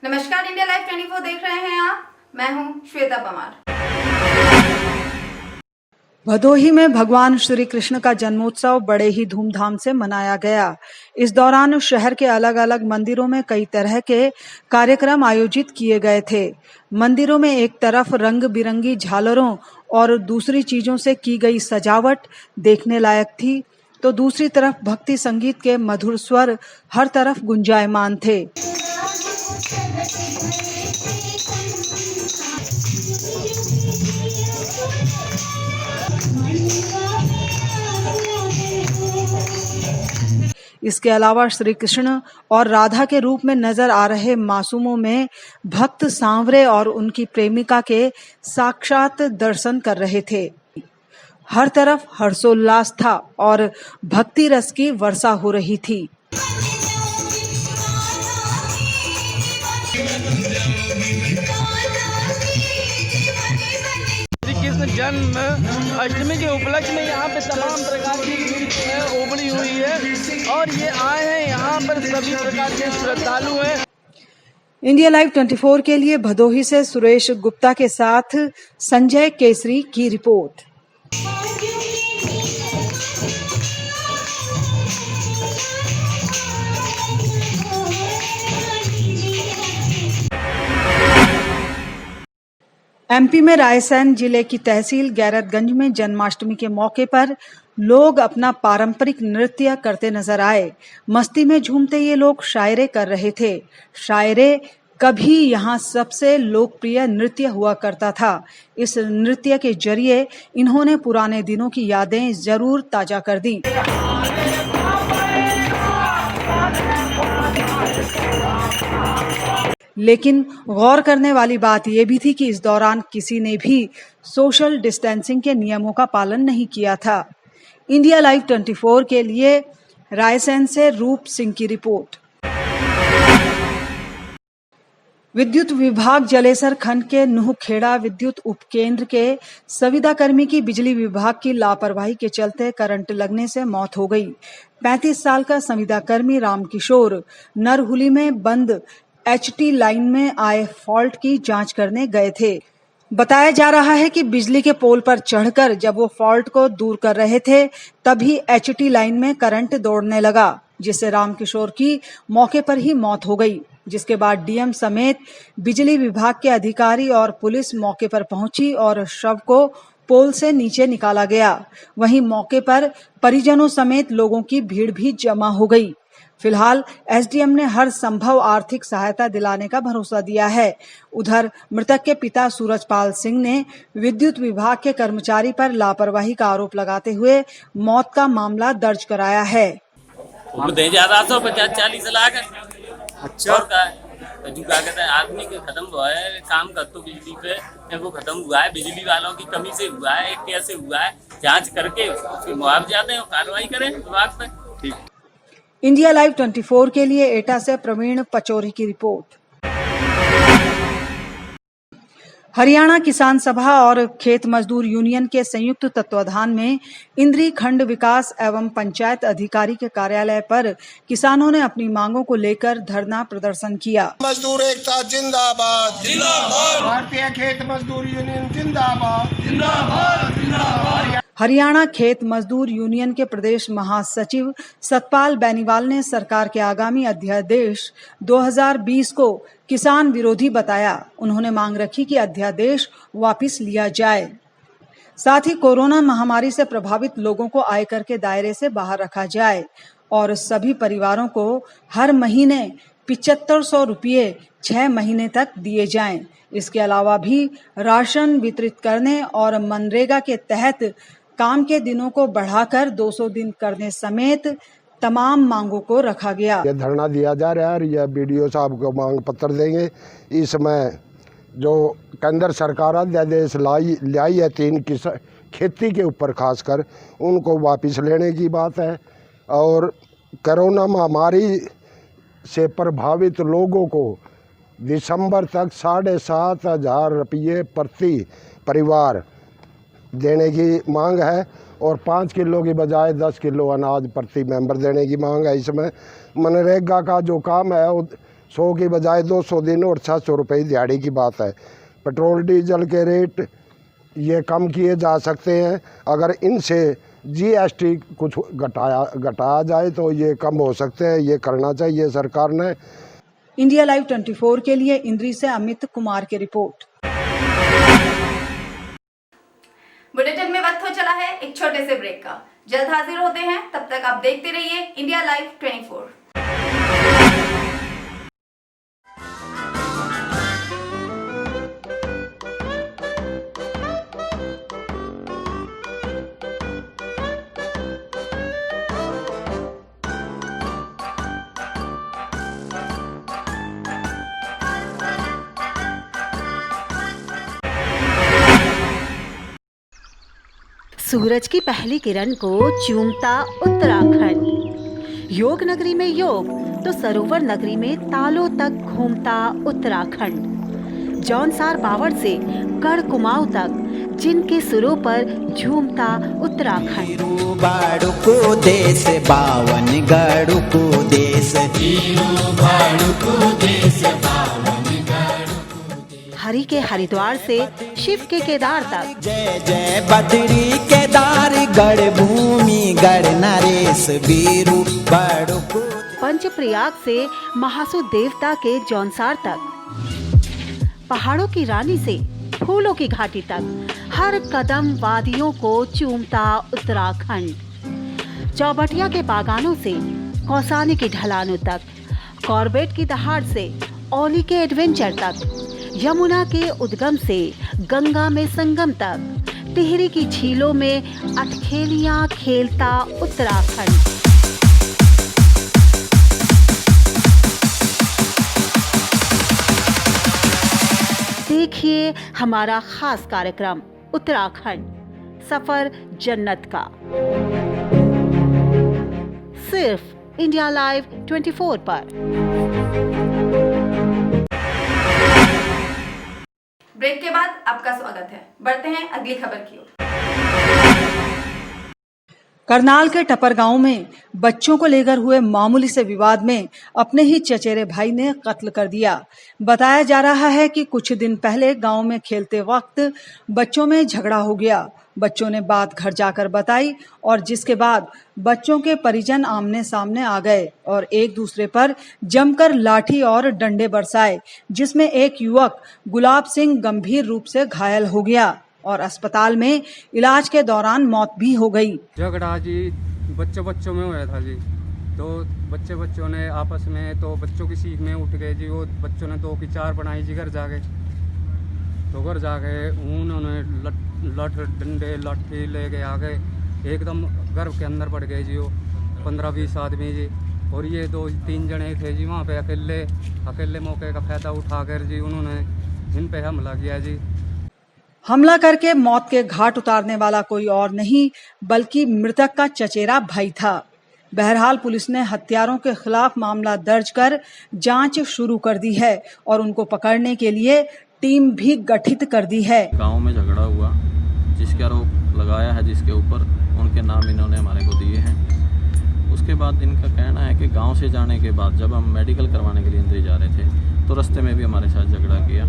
नमस्कार, India live 24 देख रहे हैं आप। मैं हूं श्वेता परमार। भदोही में भगवान श्री कृष्ण का जन्मोत्सव बड़े ही धूमधाम से मनाया गया। इस दौरान शहर के अलग अलग मंदिरों में कई तरह के कार्यक्रम आयोजित किए गए थे। मंदिरों में एक तरफ रंग बिरंगी झालरों और दूसरी चीजों से की गई सजावट देखने लायक थी, तो दूसरी तरफ भक्ति संगीत के मधुर स्वर हर तरफ गुंजायमान थे। इसके अलावा श्री कृष्ण और राधा के रूप में नजर आ रहे मासूमों में भक्त सांवरे और उनकी प्रेमिका के साक्षात दर्शन कर रहे थे। हर तरफ हर्षोल्लास था और भक्ति रस की वर्षा हो रही थी। कृष्ण जन्म अष्टमी के उपलक्ष्य में यहाँ पे तमाम प्रकार की भीड़ उमड़ी हुई है और ये आए हैं यहाँ पर सभी प्रकार के श्रद्धालु हैं। इंडिया लाइव 24 के लिए भदोही से सुरेश गुप्ता के साथ संजय केसरी की रिपोर्ट। एमपी में रायसेन जिले की तहसील गैरतगंज में जन्माष्टमी के मौके पर लोग अपना पारंपरिक नृत्य करते नजर आए। मस्ती में झूमते ये लोग शायरे कर रहे थे। शायरे कभी यहाँ सबसे लोकप्रिय नृत्य हुआ करता था। इस नृत्य के जरिए इन्होंने पुराने दिनों की यादें जरूर ताजा कर दी। लेकिन गौर करने वाली बात यह भी थी कि इस दौरान किसी ने भी सोशल डिस्टेंसिंग के नियमों का पालन नहीं किया था। इंडिया लाइव 24 के लिए रायसेन से रूप सिंह की रिपोर्ट। विद्युत विभाग जलेसर खंड के नुहखेड़ा विद्युत उपकेंद्र के संविदा कर्मी की बिजली विभाग की लापरवाही के चलते करंट लगने से मौत हो गई। 35 साल का संविदा कर्मी रामकिशोर नरहुली में बंद एचटी लाइन में आए फॉल्ट की जांच करने गए थे। बताया जा रहा है कि बिजली के पोल पर चढ़कर जब वो फॉल्ट को दूर कर रहे थे, तभी एचटी लाइन में करंट दौड़ने लगा, जिससे रामकिशोर की मौके पर ही मौत हो गई। जिसके बाद डीएम समेत बिजली विभाग के अधिकारी और पुलिस मौके पर पहुंची और शव को पोल से नीचे निकाला गया। वहीं मौके पर परिजनों समेत लोगों की भीड़ भी जमा हो गई। फिलहाल एसडीएम ने हर संभव आर्थिक सहायता दिलाने का भरोसा दिया है। उधर मृतक के पिता सूरजपाल सिंह ने विद्युत विभाग के कर्मचारी पर लापरवाही का आरोप लगाते हुए मौत का मामला दर्ज कराया है। 50-40 लाख। अच्छा, और क्या कहते हैं, आदमी के खत्म हुआ है काम का तो बिजली पे वो खत्म हुआ है। बिजली वालों की कमी से हुआ है, कैसे हुआ है, जांच करके उसके मुआवजा दें और कार्रवाई करें विभाग पे। ठीक। इंडिया लाइव 24 के लिए एटा से प्रवीण पचौरी की रिपोर्ट। हरियाणा किसान सभा और खेत मजदूर यूनियन के संयुक्त तत्वाधान में इंद्री खंड विकास एवं पंचायत अधिकारी के कार्यालय पर किसानों ने अपनी मांगों को लेकर धरना प्रदर्शन किया। मजदूर एकता जिंदाबाद जिंदाबाद, भारतीय खेत मजदूर यूनियन जिंदाबाद जिंदाबाद जिंदाबाद। हरियाणा खेत मजदूर यूनियन के प्रदेश महासचिव सतपाल बेनीवाल ने सरकार के आगामी अध्यादेश 2020 को किसान विरोधी बताया। उन्होंने मांग रखी कि अध्यादेश वापस लिया जाए। साथ ही कोरोना महामारी से प्रभावित लोगों को आयकर के दायरे से बाहर रखा जाए और सभी परिवारों को हर महीने 7500 रुपये 6 महीने तक दिए जाएं। इसके अलावा भी राशन वितरित करने और मनरेगा के तहत काम के दिनों को बढ़ाकर 200 दिन करने समेत तमाम मांगों को रखा गया। ये धरना दिया जा रहा है और यह बीडीओ साहब को मांग पत्र देंगे। इसमें जो केंद्र सरकार अध्यादेश लाई है 3 खेती के ऊपर खासकर, उनको वापस लेने की बात है। और कोरोना महामारी से प्रभावित लोगों को दिसंबर तक 7,500 रुपये प्रति परिवार देने की मांग है और 5 किलो की बजाय 10 किलो अनाज प्रति मेंबर देने की मांग है। इसमें मनरेगा का जो काम है वो 100 की बजाय 200 दिन और 600 रुपये दिहाड़ी की बात है। पेट्रोल डीजल के रेट ये कम किए जा सकते हैं। अगर इनसे GST कुछ घटाया जाए तो ये कम हो सकते हैं, ये करना चाहिए सरकार ने। इंडिया लाइव 24 के लिए इंद्री से अमित कुमार की रिपोर्ट। बुलेटिन में वक्त हो चला है एक छोटे से ब्रेक का। जल्द हाजिर होते हैं, तब तक आप देखते रहिए इंडिया लाइव 24। सूरज की पहली किरण को चूमता उत्तराखंड। योग नगरी में योग तो सरोवर नगरी में तालों तक घूमता उत्तराखंड। जौनसार बावड़ से गढ़ कुमाऊं तक जिनके सुरों पर झूमता उत्तराखंड। बाड़ुको देश बावन गढ़ुको देश, हरि के हरिद्वार से शिव के केदार तक। जय जय बद्री केदार गढ़ भूमि गढ़ नरेश बीरू बाड़ुको। पंचप्रयाग से महासु देवता के जौनसार तक, पहाड़ों की रानी से फूलों की घाटी तक, हर कदम वादियों को चूमता उत्तराखंड। चौबटिया के बागानों से कौसानी की ढलानों तक, कॉर्बेट की दहाड़ से औली के एडवेंचर तक, यमुना के उद्गम से गंगा में संगम तक, टिहरी की झीलों में अटखेलियां खेलता उत्तराखंड। देखिए हमारा खास कार्यक्रम उत्तराखंड सफर जन्नत का, सिर्फ इंडिया लाइव 24 पर। ब्रेक के बाद आपका स्वागत है। बढ़ते हैं अगली खबर की ओर। करनाल के टपर गांव में बच्चों को लेकर हुए मामूली से विवाद में अपने ही चचेरे भाई ने कत्ल कर दिया। बताया जा रहा है कि कुछ दिन पहले गांव में खेलते वक्त बच्चों में झगड़ा हो गया। बच्चों ने बात घर जाकर बताई और जिसके बाद बच्चों के परिजन आमने सामने आ गए और एक दूसरे पर जमकर लाठी और डंडे बरसाए, जिसमें एक युवक गुलाब सिंह गंभीर रूप से घायल हो गया और अस्पताल में इलाज के दौरान मौत भी हो गई। झगड़ा जी बच्चों में हुआ था जी, तो बच्चों ने आपस में, तो बच्चों की सीख में उठ गए जी। वो बच्चों ने 2 की 4 बनाई जी घर जाके। तो घर जाके उन्होंने लठ डंडे लाठी ले गए आ गए, एकदम घर के अंदर पड़ गए जी। वो 15-20 आदमी जी, और ये 2-3 जने थे जी वहाँ पे अकेले मौके का फायदा उठाकर जी उन्होंने इन पे हमला किया जी। हमला करके मौत के घाट उतारने वाला कोई और नहीं बल्कि मृतक का चचेरा भाई था। बहरहाल पुलिस ने हत्यारों के खिलाफ मामला दर्ज कर जांच शुरू कर दी है और उनको पकड़ने के लिए टीम भी गठित कर दी है। गांव में झगड़ा हुआ, जिसके आरोप लगाया है जिसके ऊपर, उनके नाम इन्होंने हमारे को दिए हैं। उसके बाद इनका कहना है कि गांव से जाने के बाद जब हम मेडिकल करवाने के लिए इंद्री जा रहे थे तो रास्ते में भी हमारे साथ झगड़ा किया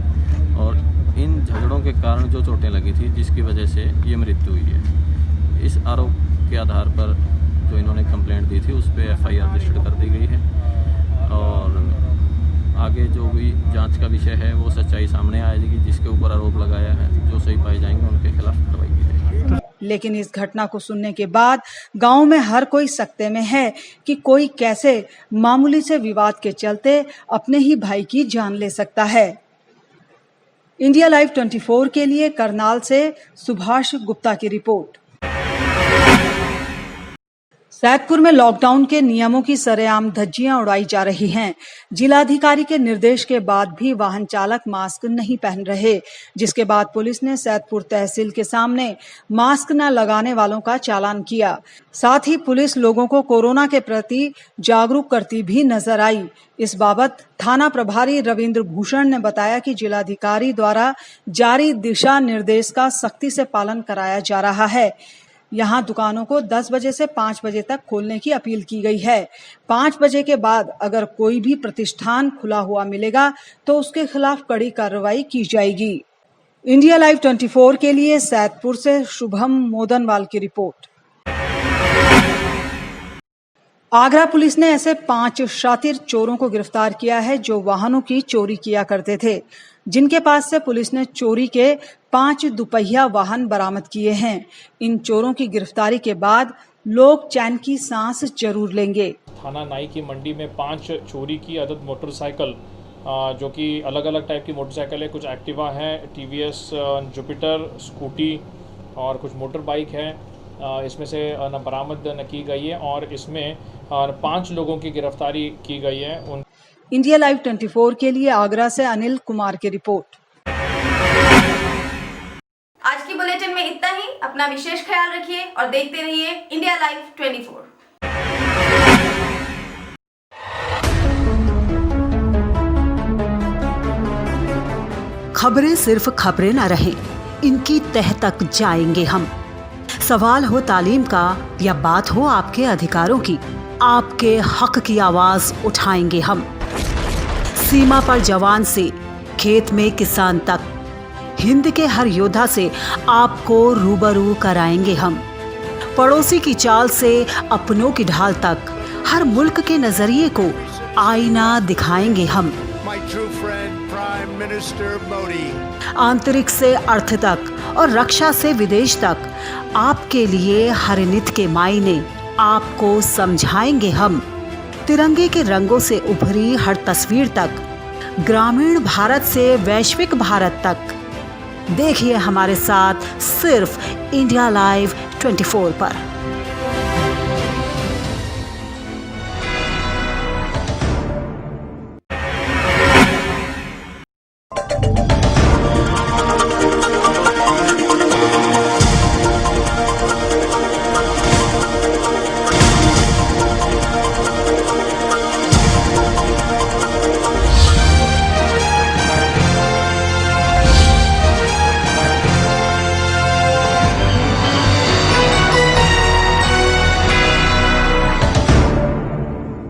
और इन झगड़ों के कारण जो चोटें लगी थी जिसकी वजह से ये मृत्यु हुई है। इस आरोप के आधार पर जो इन्होंने कंप्लेंट दी थी उस पर FIR रजिस्टर्ड कर दी गई है और आगे जो भी जांच का विषय है वो सच्चाई सामने आएगी। जिसके ऊपर आरोप लगाया है जो सही पाए जाएंगे उनके खिलाफ कार्रवाई की जाएगी। लेकिन इस घटना को सुनने के बाद गांव में हर कोई सकते में है कि कोई कैसे मामूली से विवाद के चलते अपने ही भाई की जान ले सकता है। इंडिया लाइव 24 के लिए करनाल से सुभाष गुप्ता की रिपोर्ट। सैदपुर में लॉकडाउन के नियमों की सरेआम धज्जियां उड़ाई जा रही हैं। जिलाधिकारी के निर्देश के बाद भी वाहन चालक मास्क नहीं पहन रहे, जिसके बाद पुलिस ने सैदपुर तहसील के सामने मास्क न लगाने वालों का चालान किया। साथ ही पुलिस लोगों को कोरोना के प्रति जागरूक करती भी नजर आई। इस बाबत थाना प्रभारी रविंद्र भूषण ने बताया कि जिलाधिकारी द्वारा जारी दिशा निर्देश का सख्ती से पालन कराया जा रहा है। यहाँ दुकानों को 10 बजे से 5 बजे तक खोलने की अपील की गई है। 5 बजे के बाद अगर कोई भी प्रतिष्ठान खुला हुआ मिलेगा तो उसके खिलाफ कड़ी कार्रवाई की जाएगी। इंडिया लाइव 24 के लिए सैदपुर से शुभम मोदनवाल की रिपोर्ट। आगरा पुलिस ने ऐसे 5 शातिर चोरों को गिरफ्तार किया है जो वाहनों की चोरी किया करते थे, जिनके पास से पुलिस ने चोरी के 5 दुपहिया वाहन बरामद किए हैं। इन चोरों की गिरफ्तारी के बाद लोग चैन की सांस जरूर लेंगे। थाना नाई की मंडी में 5 चोरी की अदद मोटरसाइकिल, जो कि अलग अलग टाइप की मोटरसाइकिल है, कुछ एक्टिवा है, टीवीएस जुपिटर, स्कूटी और कुछ मोटर बाइक है, इसमें से बरामद की गई है और इसमें 5 लोगों की गिरफ्तारी की गई है। इंडिया लाइव 24 के लिए आगरा से अनिल कुमार की रिपोर्ट। आज की बुलेटिन में इतना ही। अपना विशेष ख्याल रखिए और देखते रहिए इंडिया लाइव 24। खबरें सिर्फ खबरें न रहें, इनकी तह तक जाएंगे हम। सवाल हो तालीम का या बात हो आपके अधिकारों की, आपके हक की आवाज उठाएंगे हम। सीमा पर जवान से खेत में किसान तक, हिंद के हर योद्धा से आपको रूबरू कराएंगे हम। पड़ोसी की चाल से अपनों की ढाल तक, हर मुल्क के नजरिए को आईना दिखाएंगे हम। आंतरिक से अर्थ तक और रक्षा से विदेश तक, आपके लिए हर नित के मायने आपको समझाएंगे हम। तिरंगे के रंगों से उभरी हर तस्वीर तक, ग्रामीण भारत से वैश्विक भारत तक, देखिए हमारे साथ सिर्फ इंडिया लाइव 24 पर।